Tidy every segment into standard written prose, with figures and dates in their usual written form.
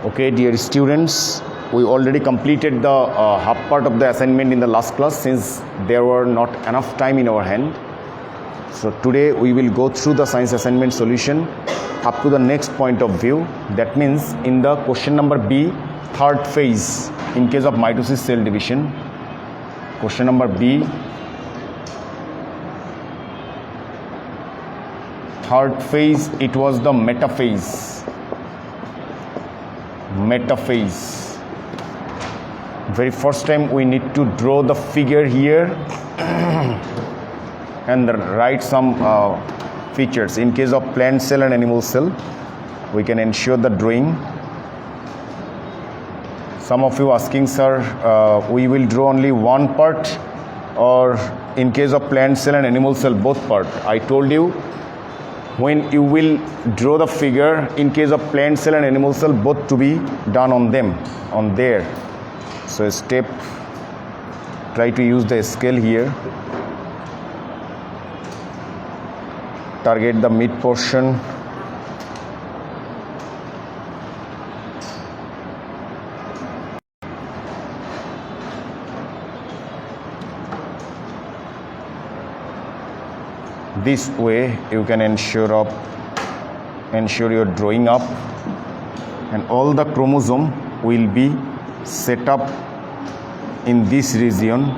Okay, dear students, we already completed the half part of the assignment in the last class since there were not enough time in our hand. So today we will go through the science assignment solution up to the next point of view. That means in the question number B, third phase in case of mitosis cell division. Question number B, third phase, it was the metaphase. Metaphase. Very first time we need to draw the figure here and write some features. In case of plant cell and animal cell, we can ensure the drawing. Some of you asking, sir, we will draw only one part, or in case of plant cell and animal cell, both part. I told you, when you will draw the figure, in case of plant cell and animal cell, both to be done on them, on there. So step, try to use the scale here. Target the mid portion. This way you can ensure your drawing up, and all the chromosome will be set up in this region.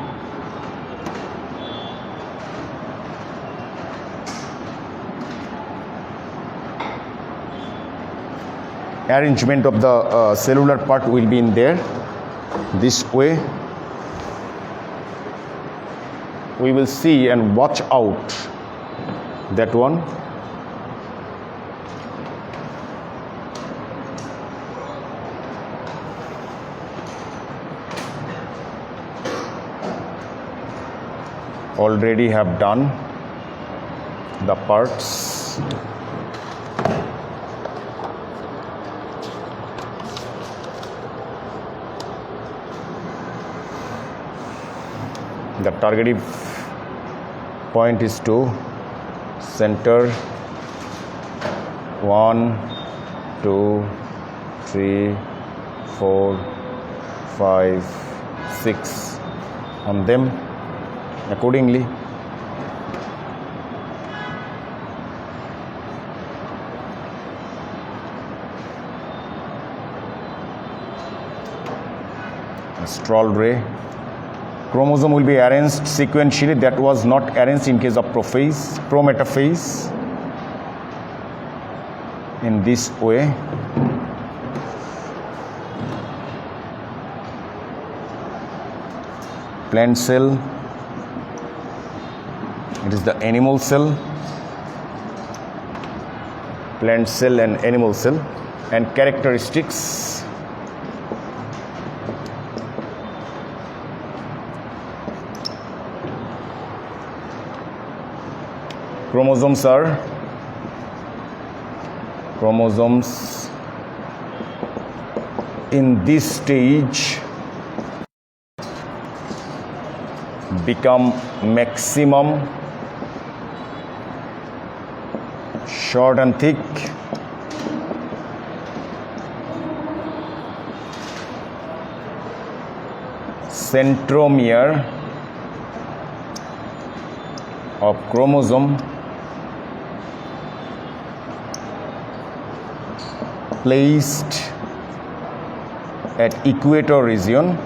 Arrangement of the cellular part will be in there. This way we will see and watch out that one. Already have done the parts. The targeting point is to center 1, 2, 3, 4, 5, 6 on them accordingly. Astral ray. Chromosome will be arranged sequentially. That was not arranged in case of prometaphase. In this way. Plant cell. It is the animal cell. Plant cell and animal cell. And characteristics. Chromosomes in this stage become maximum short and thick, centromere of chromosome placed at equator region.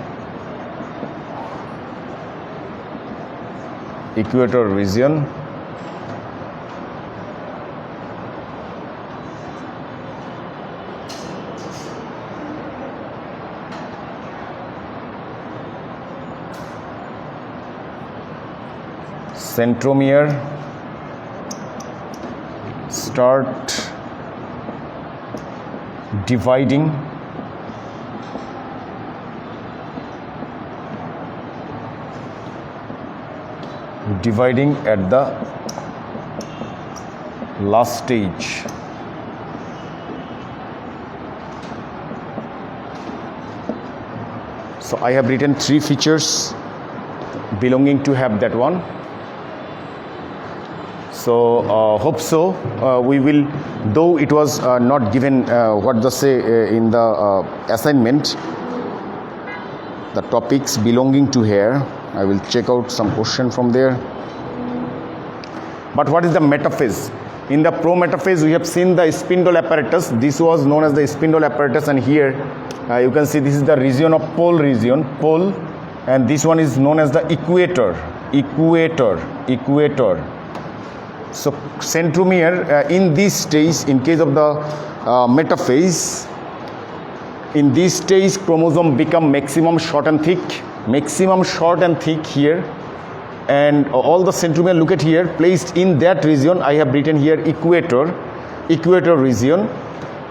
Centromere start dividing at the last stage. So I have written 3 features belonging to have that one. So hope so. We will, though it was not given what they say in the assignment, the topics belonging to here. I will check out some question from there. But what is the metaphase? In the pro-metaphase, we have seen the spindle apparatus. This was known as the spindle apparatus, and here you can see this is the region of pole, and this one is known as the equator. So centromere in this stage, in case of the metaphase, in this stage chromosome become maximum short and thick here, and all the centromere, look at here, placed in that region. I have written here equator region,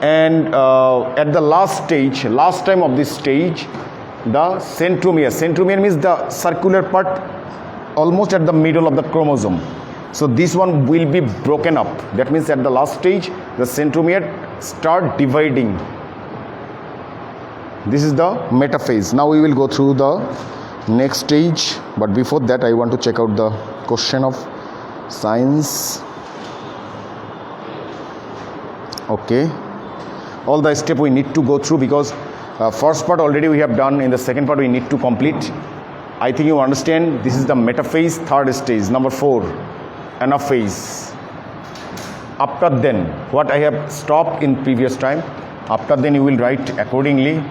and at the last time of this stage, the centromere means the circular part almost at the middle of the chromosome. So this one will be broken up. That means at the last stage, the centromere start dividing. This is the metaphase. Now we will go through the next stage, but before that I want to check out the question of science. Okay, all the step we need to go through, because first part already we have done. In the second part we need to complete. I think you understand. This is the metaphase, third stage. Number 4, anaphase. After then, what I have stopped in previous time, after then you will write accordingly.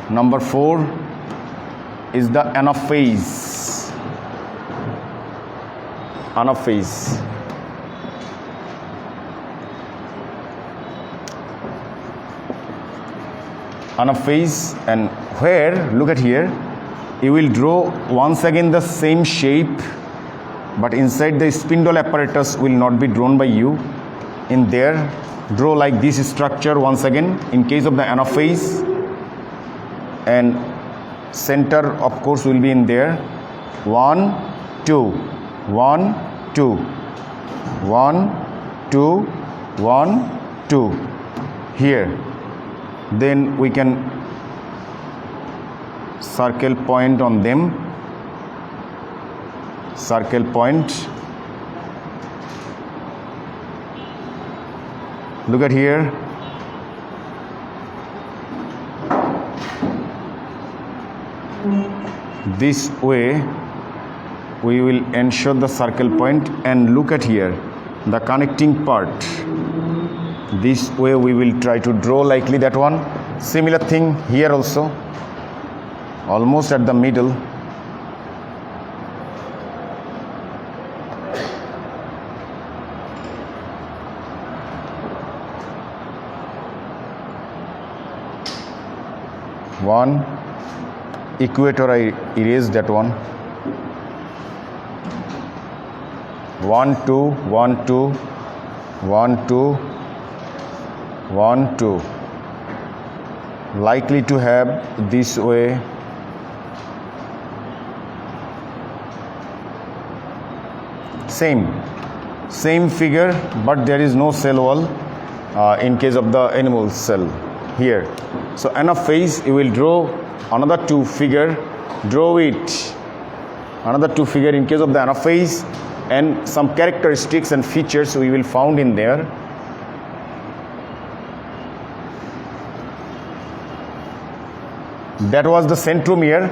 Number 4 is the anaphase. Anaphase. Anaphase, and where, look at here, you will draw once again the same shape, but inside the spindle apparatus will not be drawn by you. In there, draw like this structure once again in case of the anaphase, and center of course will be in there. 1 2 1 2 1 2 1 2 here. Then we can circle point on them. Circle point. Look at here. This way we will ensure the circle point, and look at here the connecting part. This way we will try to draw likely that one. Similar thing here also, almost at the middle. One equator, I erase that one. 1 2 1 2 1 2 1 2, likely to have this way. Same figure, but there is no cell wall in case of the animal cell here. So anaphase, you will draw another 2 figure, draw it, another 2 figure in case of the anaphase, and some characteristics and features we will found in there. That was the centromere.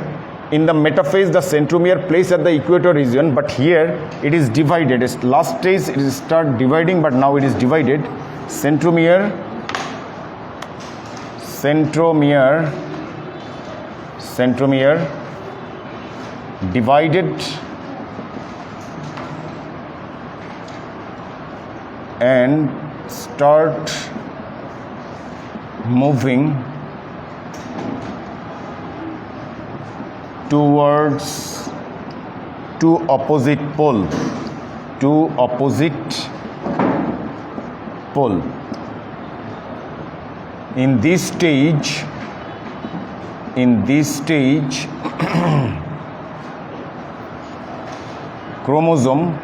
In the metaphase, the centromere placed at the equator region, but here it is divided. Its last stage it is start dividing, but now it is divided. Centromere divided and start moving towards two opposite pole. In this stage chromosome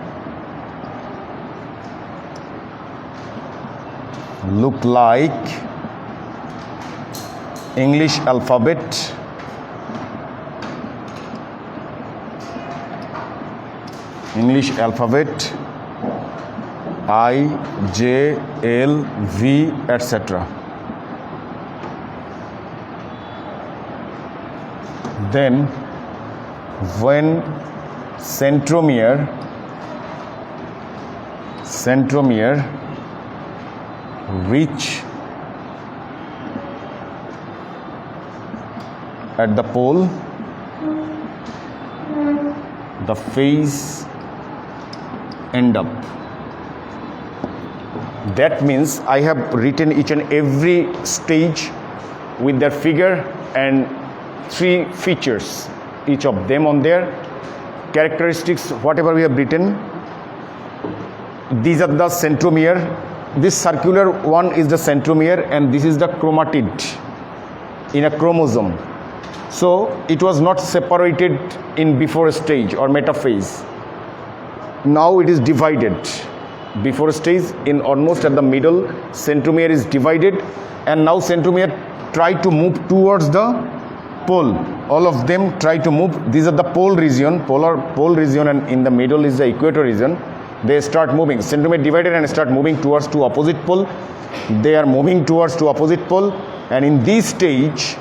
look like English alphabet. I, J, L, V, etc. Then when centromere reach at the pole, the phase end up. That means I have written each and every stage with their figure and 3 features, each of them on their characteristics, whatever we have written. These are the centromere. This circular one is the centromere, and this is the chromatid in a chromosome. So it was not separated in before stage or metaphase. Now it is divided. Before stage, in almost at the middle, centromere is divided, and now centromere try to move towards the pole. All of them try to move. These are the pole region, pole region, and in the middle is the equator region. They start moving. Centromere divided and start moving towards to opposite pole. They are moving towards to opposite pole, and in this stage,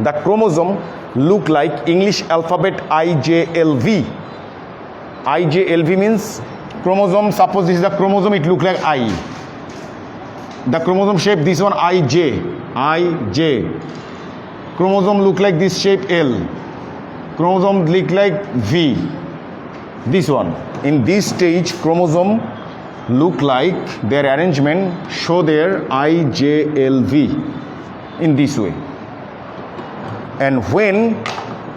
the chromosome look like English alphabet IJLV. IJLV means chromosome. Suppose this is the chromosome, it look like I. The chromosome shape, this one IJ. Chromosome look like this shape L. Chromosome look like V. This one. In this stage, chromosome look like their arrangement show their IJLV in this way. And when,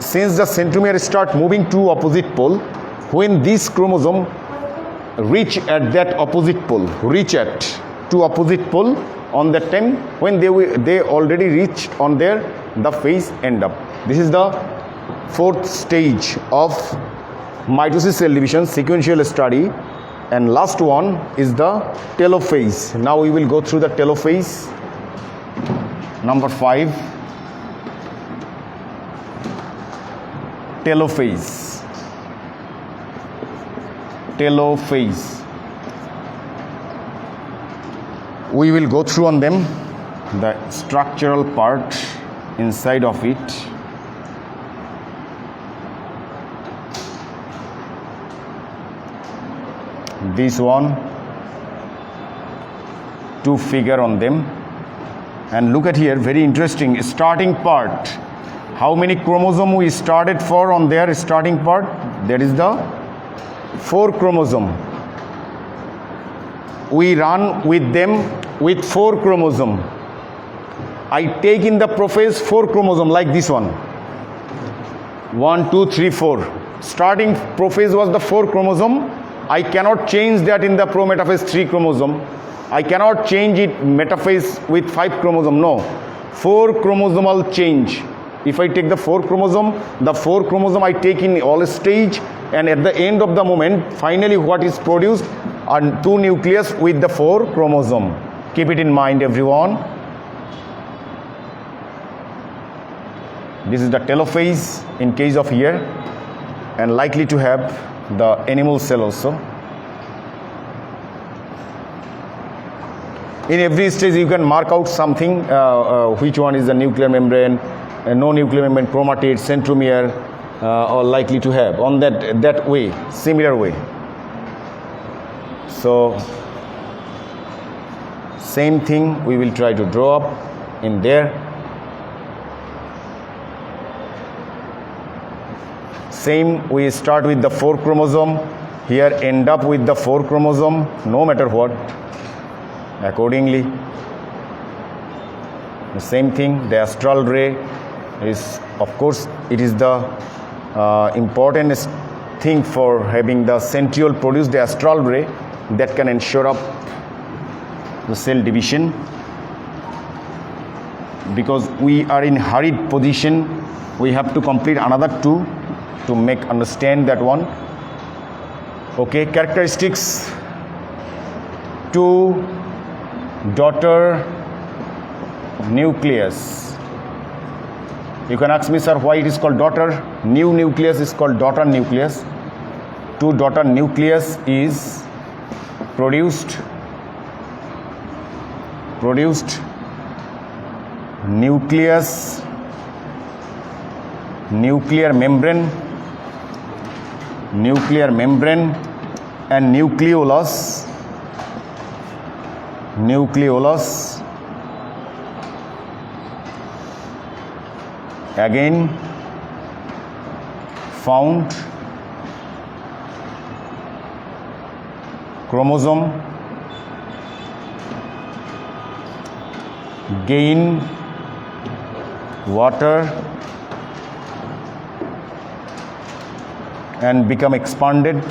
since the centromere start moving to opposite pole, when this chromosome reach at that opposite pole, on that time, when they already reached on there, the phase end up. This is the 4th stage of mitosis cell division sequential study, and last one is the telophase. Now we will go through the telophase. Number 5, telophase. We will go through on them the structural part inside of it. This one, 2 figure on them, and look at here, very interesting starting part. How many chromosome we started for on their starting part? That is the 4 chromosome. We run with them with 4 chromosome. I take in the prophase 4 chromosome like this one. 1, 2, 3, 4. Starting prophase was the 4 chromosome. I cannot change that in the pro-metaphase 3 chromosome. I cannot change it metaphase with 5 chromosome. No. 4 chromosomal change. If I take the 4 chromosome, the 4 chromosome I take in all stage, and at the end of the moment, finally what is produced are 2 nucleus with the 4 chromosome. Keep it in mind, everyone. This is the telophase in case of here, and likely to have the animal cell also. In every stage you can mark out something, which one is the nuclear membrane, no nuclear membrane, chromatid, centromere, or likely to have on that way, similar way. So same thing we will try to draw up in there. Same, we start with the 4 chromosome, here end up with the 4 chromosome, no matter what, accordingly. The same thing, the astral ray is, of course, it is the important thing for having the centriole produce the astral ray that can ensure up the cell division. Because we are in hurried position, we have to complete another 2 to make understand that one. Okay, characteristics. 2 daughter nucleus. You can ask me, sir, why it is called daughter? New nucleus is called daughter nucleus. 2 daughter nucleus is produced nucleus, nuclear membrane and nucleolus again found chromosome gain water and become expanded.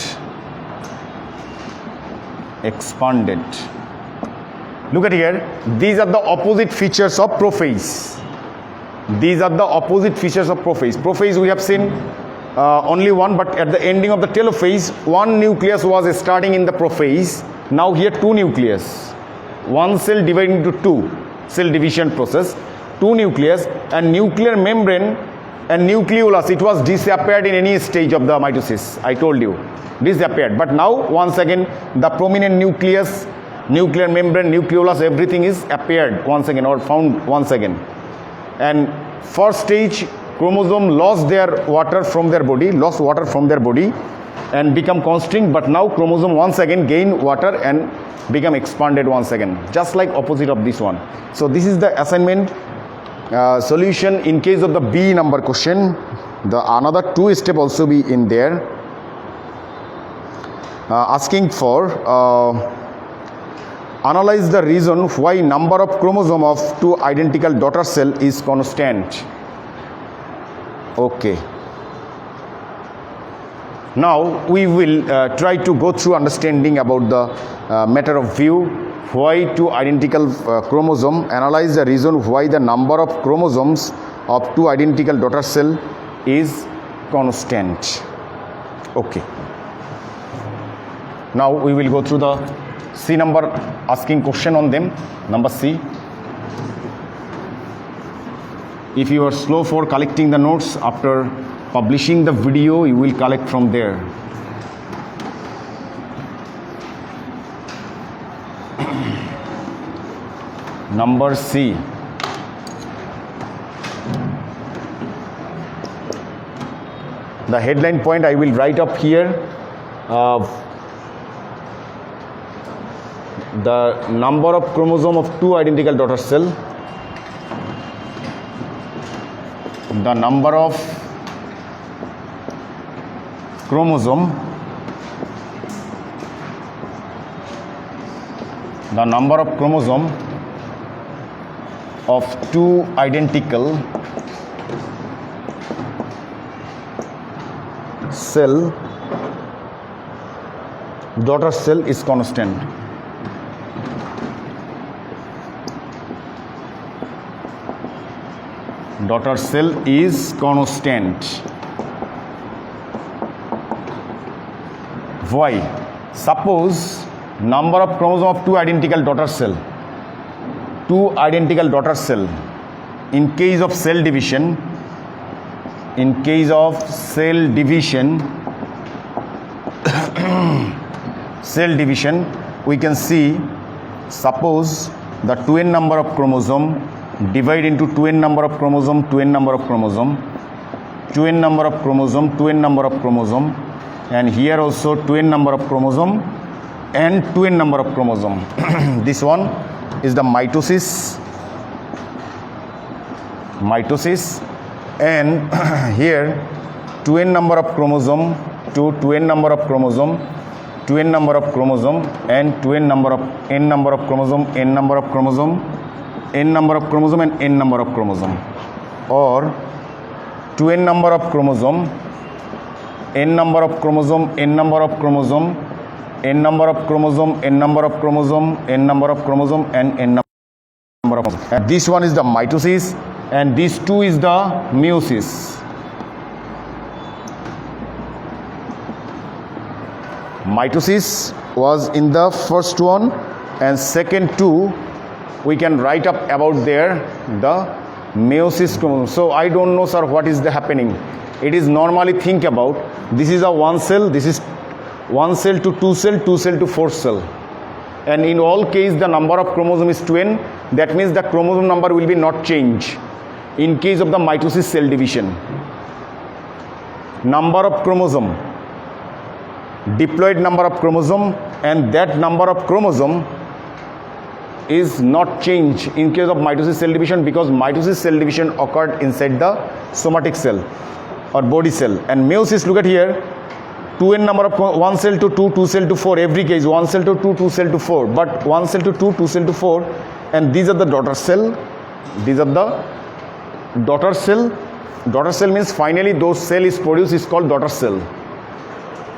Look at here, these are the opposite features of prophase. Prophase we have seen only one, but at the ending of the telophase, one nucleus was starting in the prophase. Now here two nucleus, one cell divided into two, cell division process, two nucleus, and nuclear membrane and nucleolus, it was disappeared in any stage of the mitosis. I told you, disappeared. But now once again the prominent nucleus, nuclear membrane, nucleolus, everything is appeared once again or found once again. And first stage, chromosome lost water from their body and become constrained, but now chromosome once again gain water and become expanded once again, just like opposite of this one. So this is the assignment solution in case of the B number question. The another two step also be in there, asking for analyze the reason why number of chromosome of two identical daughter cell is constant. Okay, now we will try to go through understanding about the matter of view. Why two identical chromosome, analyze the reason why the number of chromosomes of two identical daughter cell is constant. Okay, now we will go through the C number, asking question on them. Number C. If you are slow for collecting the notes, after publishing the video you will collect from there. Number C. The headline point I will write up here. The number of chromosome of two identical daughter cell. The number of chromosome. The number of chromosome of two identical cell daughter cell is constant. Daughter cell is constant. Why? Suppose number of chromosome of two identical daughter cell. In case of cell division, we can see, suppose the 2n number of chromosome divide into 2n number of chromosome, 2n number of chromosome, 2n number of chromosome, 2n number of chromosome, and here also 2n number of chromosome and 2n number of chromosome. This one is the mitosis, and here 2n number of chromosome to 2n number of chromosome, 2n number of chromosome, and 2n number of n number of chromosome, n number of chromosome, n number of chromosome, and n number of chromosome, or 2n number of chromosome, n number of chromosome, n number of chromosome, n number of chromosome, n number of chromosome, n number of chromosome, and n number of chromosome. And this one is the mitosis, and this two is the meiosis. Mitosis was in the first one, and second two we can write up about there the meiosis chromosome. So I don't know, sir, what is the happening. It is normally think about, this is a one cell, this is one cell to two cell, two cell to four cell. and in all case the number of chromosome is 2n. That means the chromosome number will be not change in case of the mitosis cell division. Number of chromosome, diploid number of chromosome, and that number of chromosome is not changed in case of mitosis cell division, because mitosis cell division occurred inside the somatic cell or body cell. And meiosis, look at here, 2n number of 1 cell to 2, 2 cell to 4, every case 1 cell to 2, 2 cell to 4, but 1 cell to 2, 2 cell to 4, and these are the daughter cell. These are the daughter cell. Daughter cell means finally those cell is produced is called daughter cell.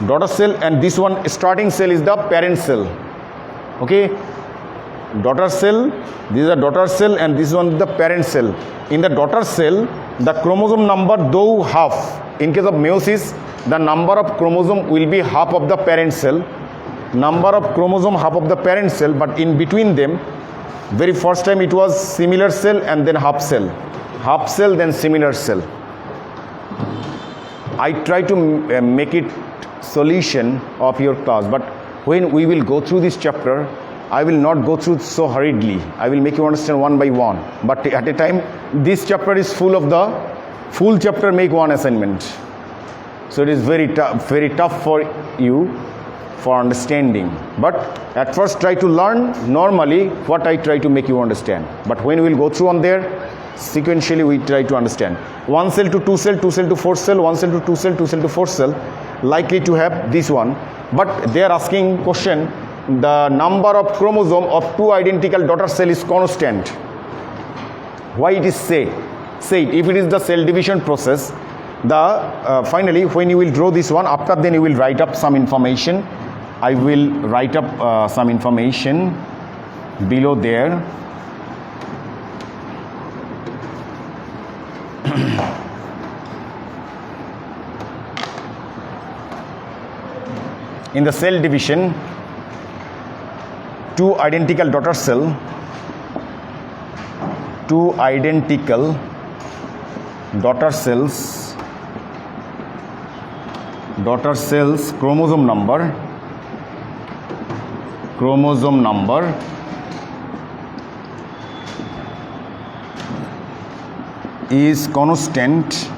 Daughter cell, and this one starting cell is the parent cell. Okay, daughter cell, these are daughter cell, and this one is the parent cell. In the daughter cell, the chromosome number though half. In case of meiosis, the number of chromosome will be half of the parent cell. Number of chromosome half of the parent cell, but in between them, very first time it was similar cell and then half cell. Half cell, then similar cell. I try to make it solution of your class, but when we will go through this chapter, I will not go through so hurriedly. I will make you understand one by one. But at a time, this chapter is full of the full chapter make one assignment. So it is very tough for you for understanding. But at first try to learn normally what I try to make you understand. But when we will go through on there, sequentially we try to understand. 1 cell to 2 cell, 2 cell to 4 cell, 1 cell to 2 cell, 2 cell to 4 cell, likely to have this one. But they are asking question, the number of chromosome of 2 identical daughter cell is constant. Why it is say it? If it is the cell division process, the finally when you will draw this one, after then you will write up some information. I will write up some information below there. In the cell division, 2 identical daughter cell, 2 identical daughter cells, chromosome number is constant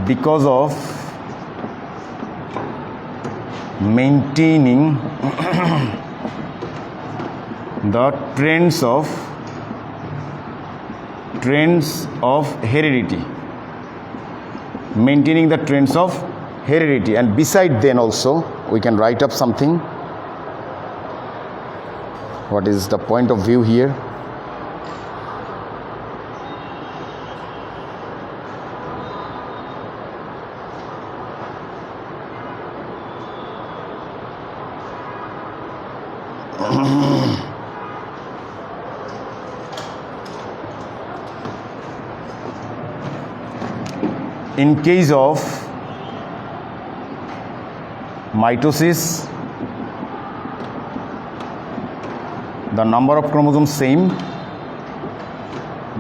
because of maintaining the trends of heredity, maintaining the trends of heredity. And beside then also we can write up something. What is the point of view here? In case of mitosis, the number of chromosomes same,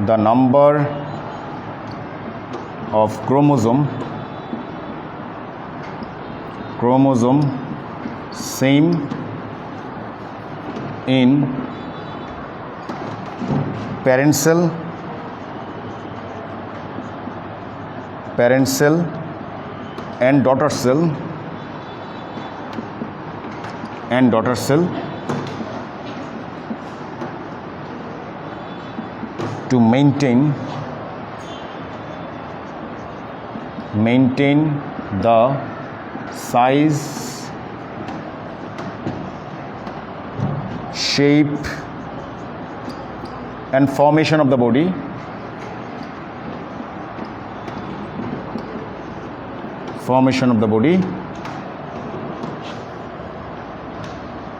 the number of chromosome same in parent cell and daughter cell to maintain the size, shape and formation of the body,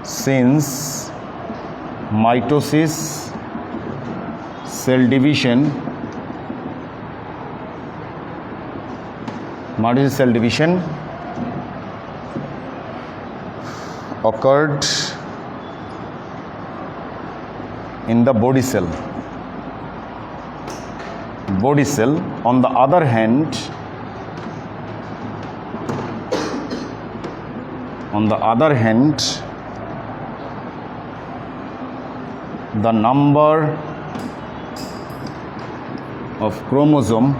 since mitosis cell division occurred in the body cell. On the other hand, On the other hand, the number of chromosome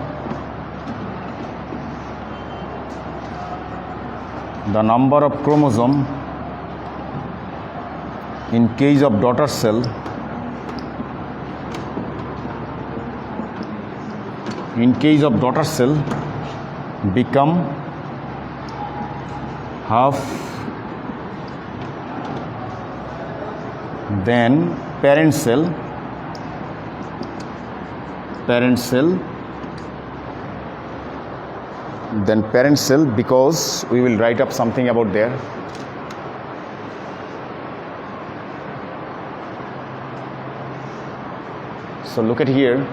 in case of daughter cell become half than parent cell because we will write up something about there. So look at here,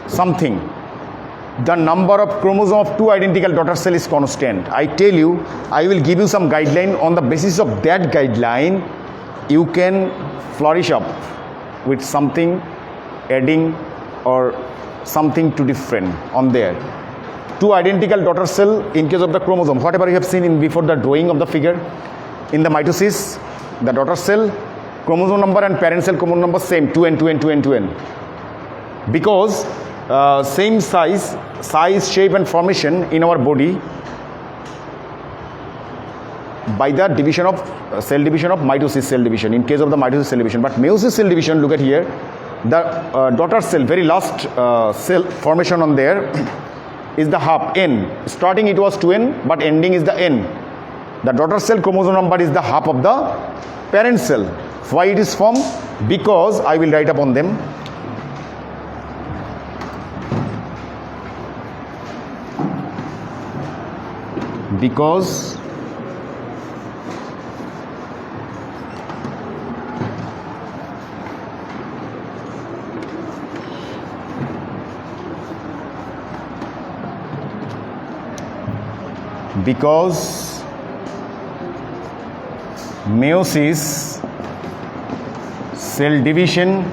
something. The number of chromosome of two identical daughter cell is constant. I tell you, I will give you some guideline. On the basis of that guideline, you can flourish up with something, adding or something to different on there. Two identical daughter cell in case of the chromosome, whatever you have seen in before the drawing of the figure. In the mitosis, the daughter cell chromosome number and parent cell chromosome number same, 2n, 2n, 2n, 2n. Because same size, shape and formation in our body by the division of cell division of mitosis cell division, in case of the mitosis cell division. But meiosis cell division, look at here, the daughter cell, very last cell formation on there is the half, n. Starting it was 2n, but ending is the n. The daughter cell chromosome number is the half of the parent cell. Why it is formed? Because I will write upon them. Because meiosis cell division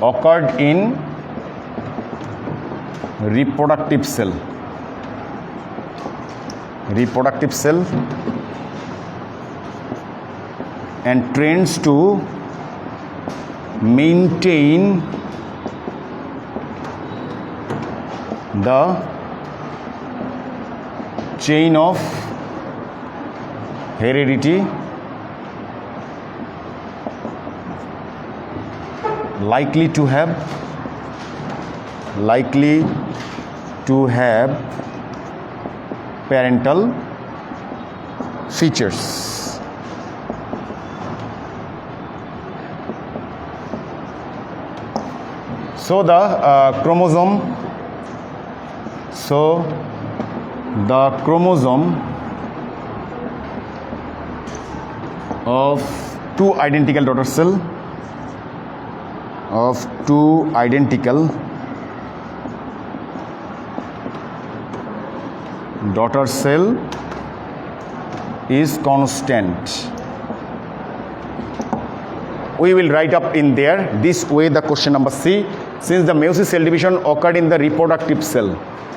occurred in reproductive cell and trends to maintain the chain of heredity likely to have parental features. So the chromosome of two identical daughter cell is constant. We will write up in there this way the question number C. Since the meiosis cell division occurred in the reproductive cell,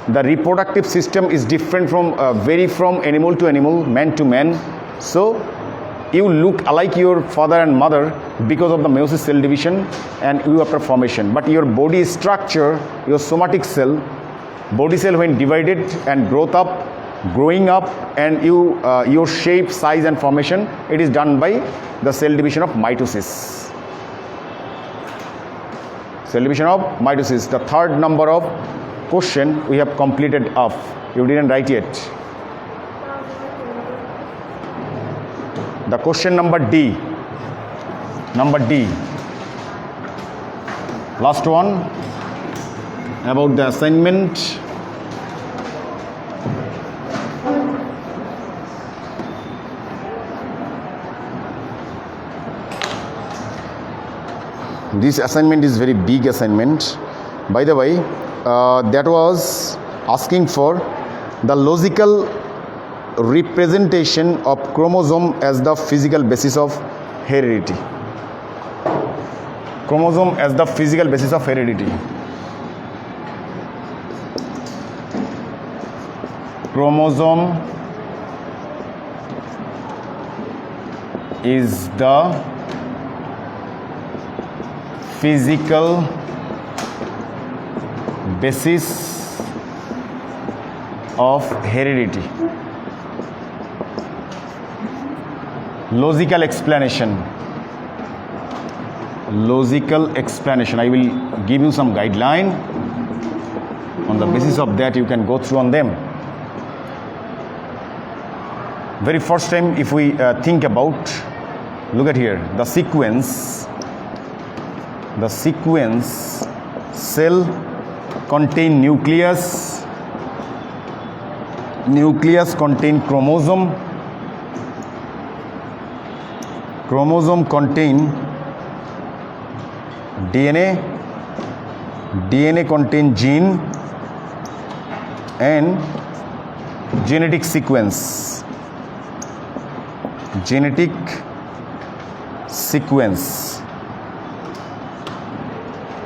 the reproductive system is different from vary from animal to animal, man to man. So you look alike your father and mother because of the meiosis cell division and you after formation. But your body structure, your somatic cell, body cell when divided and growing up, and your shape, size and formation, it is done by the cell division of mitosis. Cell division of mitosis. The third number of question we have completed up. You didn't write yet. The question number D. Last one about the assignment. This assignment is very big assignment. By the way, that was asking for the logical representation of chromosome as the physical basis of heredity. Chromosome as the physical basis of heredity. chromosome is the physical basis of heredity. Logical explanation. I will give you some guideline. On the basis of that, you can go through on them. Very first time, if we think about, look at here, the sequence cell contain nucleus contain chromosome contain DNA contain gene and genetic sequence.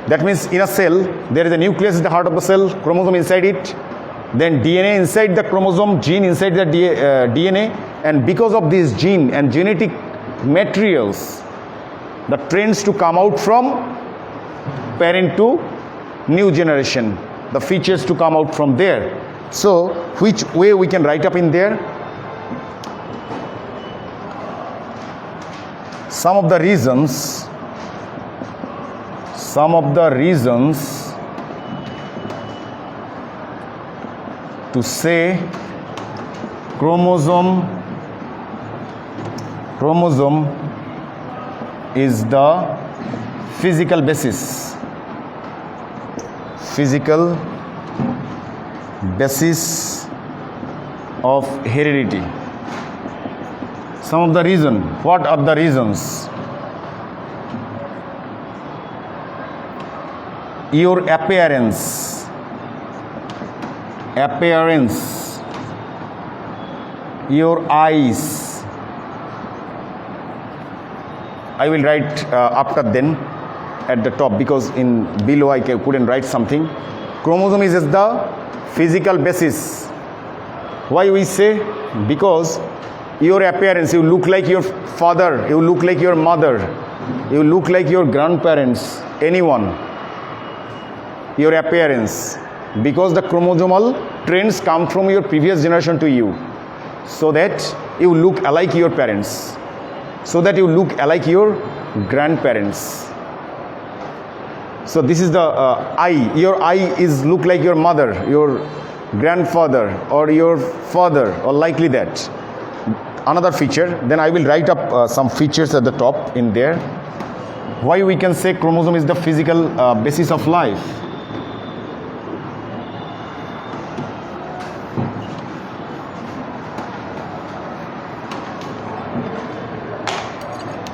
That means in a cell, there is a nucleus in the heart of the cell, chromosome inside it, then DNA inside the chromosome, gene inside the DNA, and because of this gene and genetic materials, the trends to come out from parent to new generation, the features to come out from there. So, which way we can write up in there? Some of the reasons to say chromosome is the physical basis of heredity. Some of the reason. What are the reasons? Your appearance, your eyes. I will write after then at the top, because in below I couldn't write something. Chromosome is the physical basis. Why we say? Because your appearance, you look like your father, you look like your mother, you look like your grandparents, anyone. Your appearance, because the chromosomal trends come from your previous generation to you, so that you look alike your parents, so that you look alike your grandparents. So this is the eye. Your eye is look like your mother, your grandfather, or your father, or likely that. Another feature. Then I will write up some features at the top in there. Why we can say chromosome is the physical basis of life?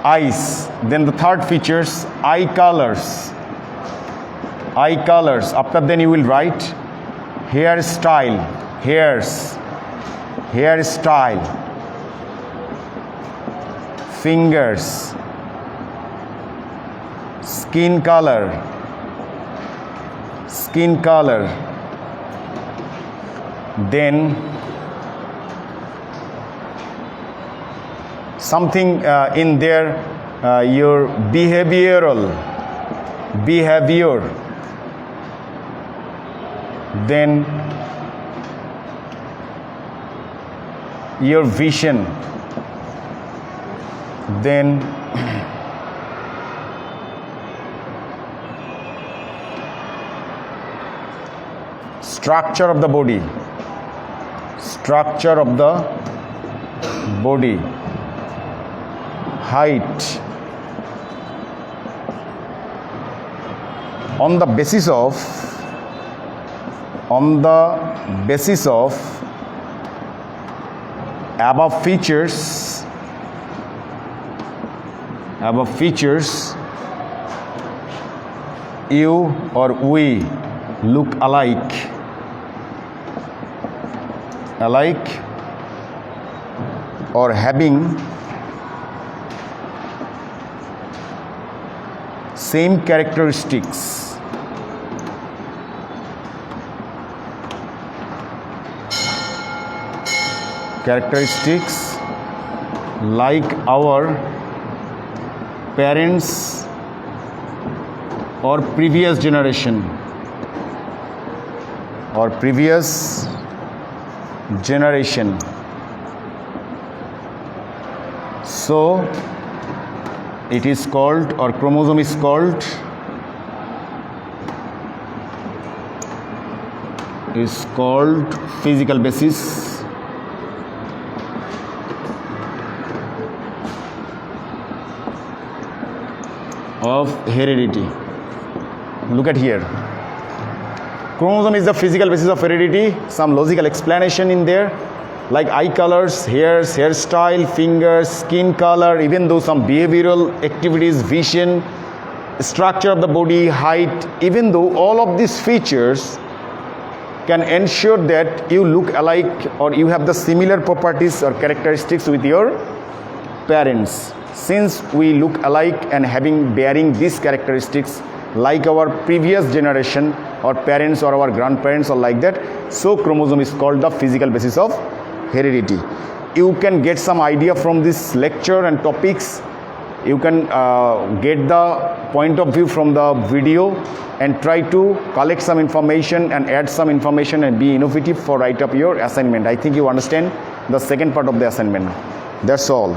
Eyes. Then the third features, eye colors. After then you will write hairstyle, fingers, skin color, then something in there, your behavior, then your vision, then structure of the body, height. On the basis of above features, you or we look alike or having same characteristics. characteristics like our parents or previous generation so it is called, or chromosome is called physical basis of heredity. Look at here. Chromosome is the physical basis of heredity. Some logical explanation in there, like eye colors, hairs, hairstyle, fingers, skin color, even though some behavioral activities, vision, structure of the body, height, even though all of these features can ensure that you look alike or you have the similar properties or characteristics with your parents. Since we look alike and bearing these characteristics like our previous generation or parents or our grandparents or like that, so chromosome is called the physical basis of heredity. You can get some idea from this lecture and topics. You can get the point of view from the video and try to collect some information and add some information and be innovative for write up your assignment. I think you understand the second part of the assignment. That's all.